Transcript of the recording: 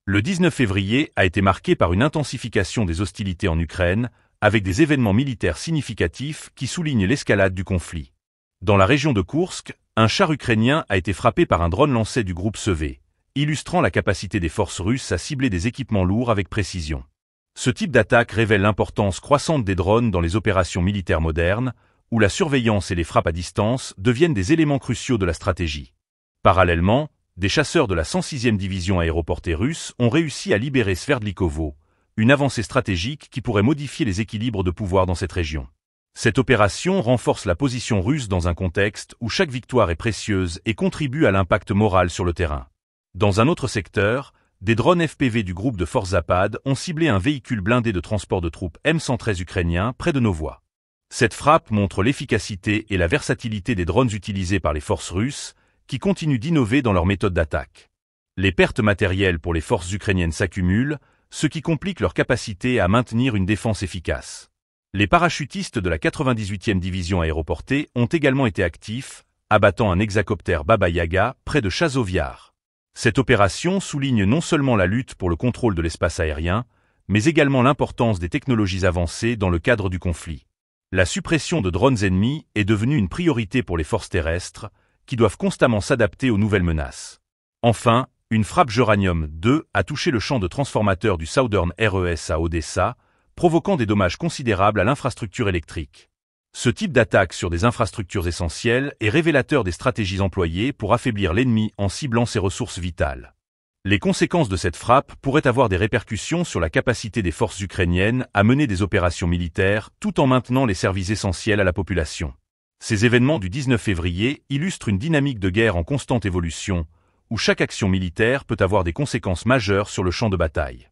Le 19 février a été marqué par une intensification des hostilités en Ukraine, avec des événements militaires significatifs qui soulignent l'escalade du conflit. Dans la région de Koursk, un char ukrainien a été frappé par un drone lancé du groupe Sever, illustrant la capacité des forces russes à cibler des équipements lourds avec précision. Ce type d'attaque révèle l'importance croissante des drones dans les opérations militaires modernes, où la surveillance et les frappes à distance deviennent des éléments cruciaux de la stratégie. Parallèlement, des chasseurs de la 106e division aéroportée russe ont réussi à libérer Sverdlikovo, une avancée stratégique qui pourrait modifier les équilibres de pouvoir dans cette région. Cette opération renforce la position russe dans un contexte où chaque victoire est précieuse et contribue à l'impact moral sur le terrain. Dans un autre secteur, des drones FPV du groupe de forces Zapad ont ciblé un véhicule blindé de transport de troupes M113 ukrainien près de Novoa. Cette frappe montre l'efficacité et la versatilité des drones utilisés par les forces russes, qui continuent d'innover dans leurs méthodes d'attaque. Les pertes matérielles pour les forces ukrainiennes s'accumulent, ce qui complique leur capacité à maintenir une défense efficace. Les parachutistes de la 98e division aéroportée ont également été actifs, abattant un hexacoptère Baba Yaga près de Chazovyar. Cette opération souligne non seulement la lutte pour le contrôle de l'espace aérien, mais également l'importance des technologies avancées dans le cadre du conflit. La suppression de drones ennemis est devenue une priorité pour les forces terrestres, qui doivent constamment s'adapter aux nouvelles menaces. Enfin, une frappe Uranium 2 a touché le champ de transformateur du Southern RES à Odessa, provoquant des dommages considérables à l'infrastructure électrique. Ce type d'attaque sur des infrastructures essentielles est révélateur des stratégies employées pour affaiblir l'ennemi en ciblant ses ressources vitales. Les conséquences de cette frappe pourraient avoir des répercussions sur la capacité des forces ukrainiennes à mener des opérations militaires tout en maintenant les services essentiels à la population. Ces événements du 19 février illustrent une dynamique de guerre en constante évolution, où chaque action militaire peut avoir des conséquences majeures sur le champ de bataille.